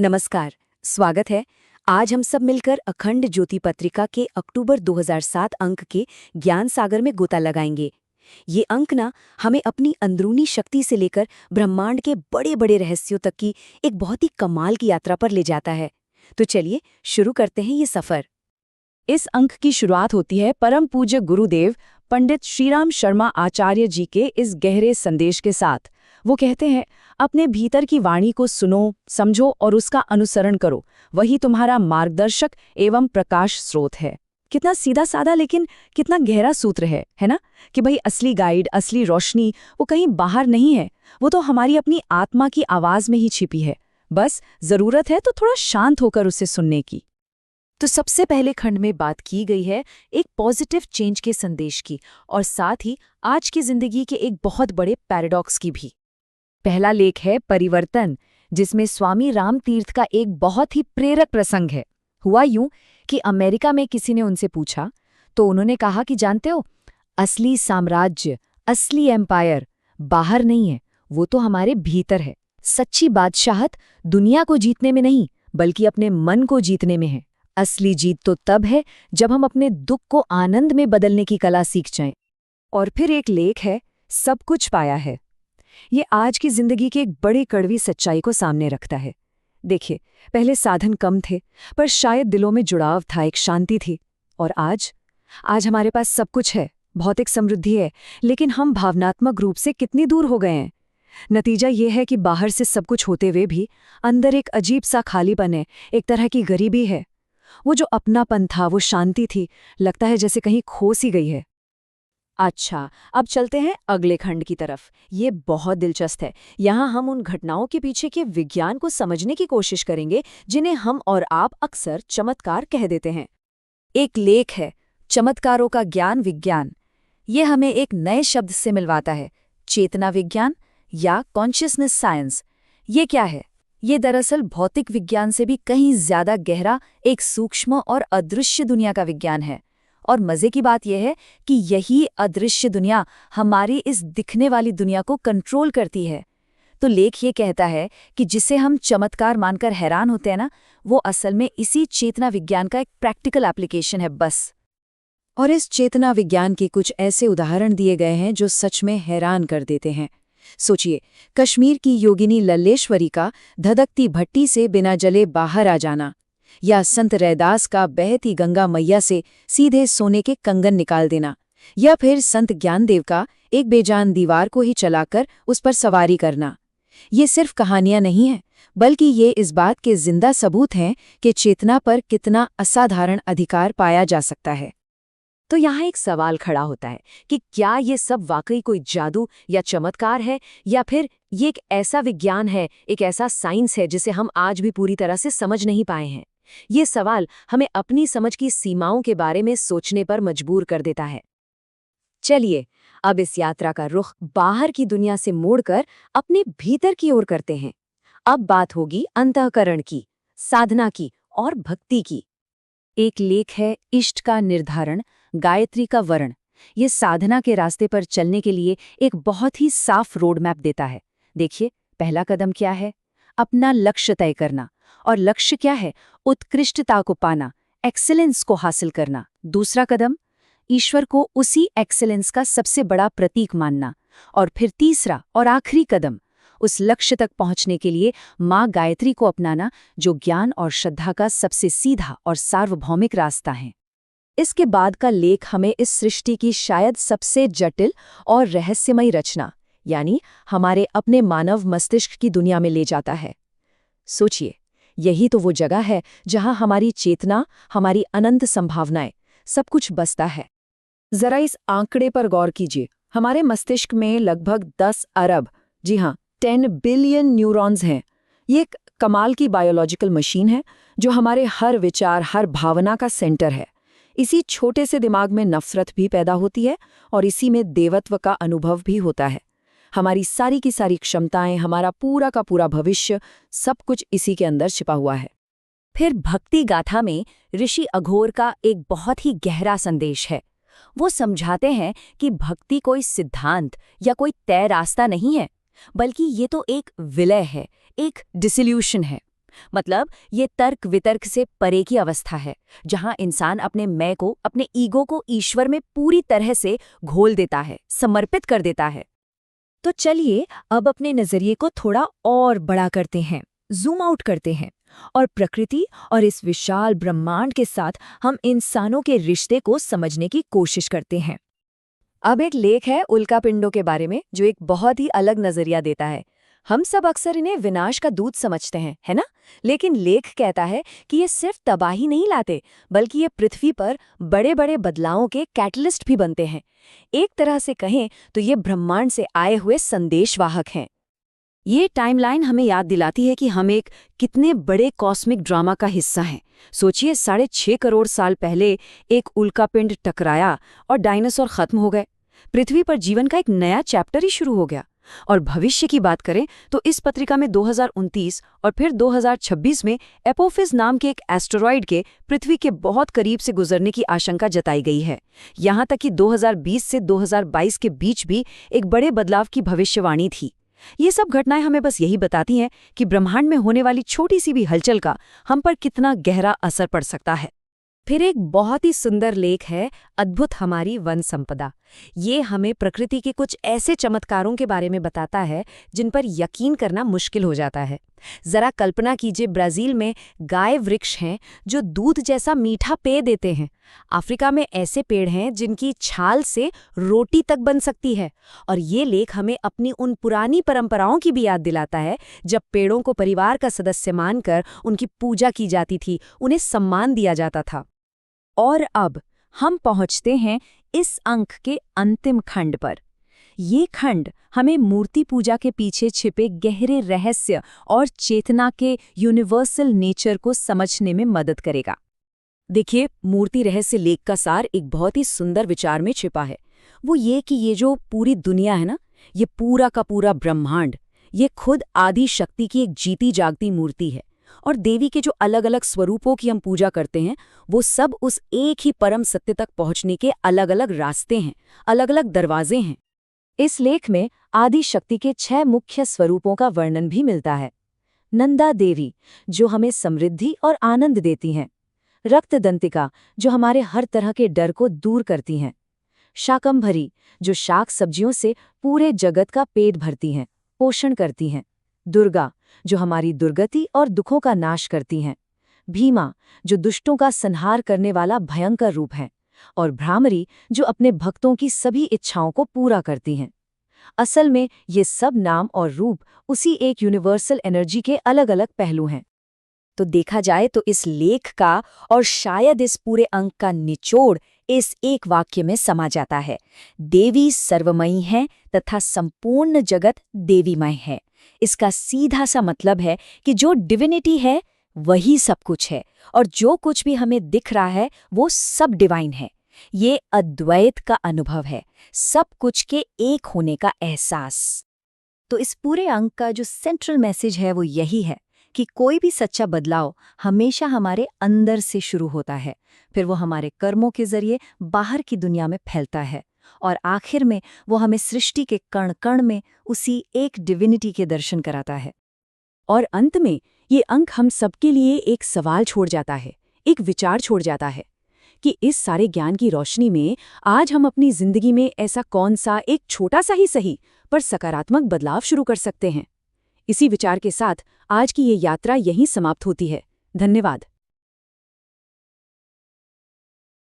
नमस्कार, स्वागत है। आज हम सब मिलकर अखंड ज्योति पत्रिका के अक्टूबर 2007 अंक के ज्ञान सागर में गोता लगाएंगे। ये अंक ना हमें अपनी अंदरूनी शक्ति से लेकर ब्रह्मांड के बड़े-बड़े रहस्यों तक की एक बहुत ही कमाल की यात्रा पर ले जाता है। तो चलिए शुरू करते हैं ये सफर। इस अंक की शुरुआत होती है परम पूज्य गुरुदेव पंडित श्रीराम शर्मा आचार्य जी के इस गहरे संदेश के साथ। वो कहते हैं, अपने भीतर की वाणी को सुनो, समझो और उसका अनुसरण करो, वही तुम्हारा मार्गदर्शक एवं प्रकाश स्रोत है। कितना सीधा साधा लेकिन कितना गहरा सूत्र है ना? कि भाई असली गाइड, असली रोशनी वो कहीं बाहर नहीं है, वो तो हमारी अपनी आत्मा की आवाज में ही छिपी है। बस जरूरत है तो थोड़ा शांत होकर उसे सुनने की। तो सबसे पहले खंड में बात की गई है एक पॉजिटिव चेंज के संदेश की और साथ ही आज की जिंदगी के एक बहुत बड़े पैराडॉक्स की भी। पहला लेख है परिवर्तन, जिसमें स्वामी रामतीर्थ का एक बहुत ही प्रेरक प्रसंग है। हुआ यूं कि अमेरिका में किसी ने उनसे पूछा तो उन्होंने कहा कि जानते हो, असली साम्राज्य, असली एम्पायर बाहर नहीं है, वो तो हमारे भीतर है। सच्ची बादशाहत दुनिया को जीतने में नहीं बल्कि अपने मन को जीतने में है। असली जीत तो तब है जब हम अपने दुख को आनंद में बदलने की कला सीख जाएं। और फिर एक लेख है सब कुछ पाया है। ये आज की जिंदगी की एक बड़ी कड़वी सच्चाई को सामने रखता है। देखिए, पहले साधन कम थे पर शायद दिलों में जुड़ाव था, एक शांति थी। और आज हमारे पास सब कुछ है, भौतिक समृद्धि है, लेकिन हम भावनात्मक रूप से कितनी दूर हो गए हैं। नतीजा ये है कि बाहर से सब कुछ होते हुए भी अंदर एक अजीब सा खालीपन है, एक तरह की गरीबी है। वो जो अपनापन था, वो शांति थी, लगता है जैसे कहीं खो सी गई है। अच्छा, अब चलते हैं अगले खंड की तरफ। ये बहुत दिलचस्प है। यहाँ हम उन घटनाओं के पीछे के विज्ञान को समझने की कोशिश करेंगे जिन्हें हम और आप अक्सर चमत्कार कह देते हैं। एक लेख है चमत्कारों का ज्ञान विज्ञान। ये हमें एक नए शब्द से मिलवाता है, चेतना विज्ञान या कॉन्शियसनेस साइंस। ये क्या है? ये दरअसल भौतिक विज्ञान से भी कहीं ज्यादा गहरा एक सूक्ष्म और अदृश्य दुनिया का विज्ञान है। और मजे की बात यह है कि यही अदृश्य दुनिया हमारी इस दिखने वाली दुनिया को कंट्रोल करती है। तो लेख ये कहता है कि जिसे हम चमत्कार मानकर हैरान होते हैं ना, वो असल में इसी चेतना विज्ञान का एक प्रैक्टिकल एप्लीकेशन है बस। और इस चेतना विज्ञान के कुछ ऐसे उदाहरण दिए गए हैं जो सच में हैरान कर देते हैं। सोचिए, कश्मीर की योगिनी लल्लेश्वरी का धधकती भट्टी से बिना जले बाहर आ जाना, या संत रैदास का बहती गंगा मैया से सीधे सोने के कंगन निकाल देना, या फिर संत ज्ञानदेव का एक बेजान दीवार को ही चलाकर उस पर सवारी करना। ये सिर्फ कहानियां नहीं हैं, बल्कि ये इस बात के जिंदा सबूत हैं कि चेतना पर कितना असाधारण अधिकार पाया जा सकता है। तो यहाँ एक सवाल खड़ा होता है कि क्या ये सब वाकई कोई जादू या चमत्कार है, या फिर ये एक ऐसा विज्ञान है, एक ऐसा साइंस है जिसे हम आज भी पूरी तरह से समझ नहीं पाए हैं। ये सवाल हमें अपनी समझ की सीमाओं के बारे में सोचने पर मजबूर कर देता है। चलिए अब इस यात्रा का रुख बाहर की दुनिया से मोड़कर अपने भीतर की ओर करते हैं। अब बात होगी अंतःकरण की, साधना की और भक्ति की। एक लेख है इष्ट का निर्धारण, गायत्री का वर्ण। ये साधना के रास्ते पर चलने के लिए एक बहुत ही साफ रोड मैप देता है। देखिए, पहला कदम क्या है? अपना लक्ष्य तय करना। और लक्ष्य क्या है? उत्कृष्टता को पाना, एक्सेलेंस को हासिल करना। दूसरा कदम, ईश्वर को उसी एक्सेलेंस का सबसे बड़ा प्रतीक मानना। और फिर तीसरा और आखिरी कदम, उस लक्ष्य तक पहुंचने के लिए माँ गायत्री को अपनाना, जो ज्ञान और श्रद्धा का सबसे सीधा और सार्वभौमिक रास्ता है। इसके बाद का लेख हमें इस सृष्टि की शायद सबसे जटिल और रहस्यमयी रचना, यानी हमारे अपने मानव मस्तिष्क की दुनिया में ले जाता है। सोचिए, यही तो वो जगह है जहां हमारी चेतना, हमारी अनंत संभावनाएं, सब कुछ बसता है। जरा इस आंकड़े पर गौर कीजिए। हमारे मस्तिष्क में लगभग 10 अरब, जी हाँ 10 बिलियन न्यूरॉन्स हैं। ये एक कमाल की बायोलॉजिकल मशीन है जो हमारे हर विचार, हर भावना का सेंटर है। इसी छोटे से दिमाग में नफरत भी पैदा होती है और इसी में देवत्व का अनुभव भी होता है। हमारी सारी की सारी क्षमताएं, हमारा पूरा का पूरा भविष्य, सब कुछ इसी के अंदर छिपा हुआ है। फिर भक्ति गाथा में ऋषि अघोर का एक बहुत ही गहरा संदेश है। वो समझाते हैं कि भक्ति कोई सिद्धांत या कोई तय रास्ता नहीं है, बल्कि ये तो एक विलय है, एक डिसोल्यूशन है। मतलब ये तर्क वितर्क से परे की अवस्था है, जहां इंसान अपने मैं को, अपने ईगो को ईश्वर में पूरी तरह से घोल देता है, समर्पित कर देता है। तो चलिए अब अपने नजरिए को थोड़ा और बड़ा करते हैं, जूम आउट करते हैं और प्रकृति और इस विशाल ब्रह्मांड के साथ हम इंसानों के रिश्ते को समझने की कोशिश करते हैं। अब एक लेख है उल्कापिंडों के बारे में, जो एक बहुत ही अलग नजरिया देता है। हम सब अक्सर इन्हें विनाश का दूत समझते हैं, है ना? लेकिन लेख कहता है कि ये सिर्फ तबाही नहीं लाते, बल्कि ये पृथ्वी पर बड़े बड़े बदलावों के कैटलिस्ट भी बनते हैं। एक तरह से कहें तो ये ब्रह्मांड से आए हुए संदेशवाहक हैं। ये टाइमलाइन हमें याद दिलाती है कि हम एक कितने बड़े कॉस्मिक ड्रामा का हिस्सा हैं। सोचिए, 6.5 करोड़ साल पहले एक उल्कापिंड टकराया और डायनासोर खत्म हो गए। पृथ्वी पर जीवन का एक नया चैप्टर ही शुरू हो गया। और भविष्य की बात करें तो इस पत्रिका में 2029 और फिर 2026 में एपोफिस नाम के एक एस्टेरॉयड के पृथ्वी के बहुत करीब से गुजरने की आशंका जताई गई है। यहाँ तक कि 2020 से 2022 के बीच भी एक बड़े बदलाव की भविष्यवाणी थी। ये सब घटनाएं हमें बस यही बताती हैं कि ब्रह्मांड में होने वाली छोटी सी भी हलचल का हम पर कितना गहरा असर पड़ सकता है। फिर एक बहुत ही सुंदर लेख है अद्भुत हमारी वन संपदा। ये हमें प्रकृति के कुछ ऐसे चमत्कारों के बारे में बताता है जिन पर यकीन करना मुश्किल हो जाता है। जरा कल्पना कीजिए, ब्राजील में गाय वृक्ष हैं जो दूध जैसा मीठा पेय देते हैं। अफ्रीका में ऐसे पेड़ हैं जिनकी छाल से रोटी तक बन सकती है। और ये लेख हमें अपनी उन पुरानी परंपराओं की भी याद दिलाता है, जब पेड़ों को परिवार का सदस्य मानकर उनकी पूजा की जाती थी, उन्हें सम्मान दिया जाता था। और अब हम पहुंचते हैं इस अंक के अंतिम खंड पर। ये खंड हमें मूर्ति पूजा के पीछे छिपे गहरे रहस्य और चेतना के यूनिवर्सल नेचर को समझने में मदद करेगा। देखिए, मूर्ति रहस्य लेख का सार एक बहुत ही सुंदर विचार में छिपा है। वो ये कि ये जो पूरी दुनिया है ना, ये पूरा का पूरा ब्रह्मांड, ये खुद आदि शक्ति की एक जीती जागती मूर्ति है। और देवी के जो अलग अलग स्वरूपों की हम पूजा करते हैं, वो सब उस एक ही परम सत्य तक पहुंचने के अलग अलग रास्ते हैं, अलग अलग दरवाजे हैं। इस लेख में आदि शक्ति के 6 मुख्य स्वरूपों का वर्णन भी मिलता है। नंदा देवी, जो हमें समृद्धि और आनंद देती हैं। रक्तदंतिका, जो हमारे हर तरह के डर को दूर करती हैं। शाकंभरी, जो शाक सब्जियों से पूरे जगत का पेट भरती हैं, पोषण करती हैं। दुर्गा, जो हमारी दुर्गति और दुखों का नाश करती हैं। भीमा, जो दुष्टों का संहार करने वाला भयंकर रूप है। और भ्रामरी, जो अपने भक्तों की सभी इच्छाओं को पूरा करती हैं। असल में ये सब नाम और रूप उसी एक यूनिवर्सल एनर्जी के अलग अलग पहलू हैं। तो देखा जाए तो इस लेख का और शायद इस पूरे अंक का निचोड़ इस एक वाक्य में समा जाता है। देवी सर्वमयी है तथा संपूर्ण जगत देवीमय है। इसका सीधा सा मतलब है कि जो डिविनिटी है वही सब कुछ है, और जो कुछ भी हमें दिख रहा है वो सब डिवाइन है। ये अद्वैत का अनुभव है, सब कुछ के एक होने का एहसास। तो इस पूरे अंक का जो सेंट्रल मैसेज है वो यही है कि कोई भी सच्चा बदलाव हमेशा हमारे अंदर से शुरू होता है, फिर वो हमारे कर्मों के जरिए बाहर की दुनिया में फैलता है, और आखिर में वो हमें सृष्टि के कण कण में उसी एक डिविनिटी के दर्शन कराता है। और अंत में ये अंक हम सबके लिए एक सवाल छोड़ जाता है, एक विचार छोड़ जाता है कि इस सारे ज्ञान की रोशनी में आज हम अपनी जिंदगी में ऐसा कौन सा एक छोटा सा ही सही पर सकारात्मक बदलाव शुरू कर सकते हैं। इसी विचार के साथ आज की ये यात्रा यहीं समाप्त होती है। धन्यवाद।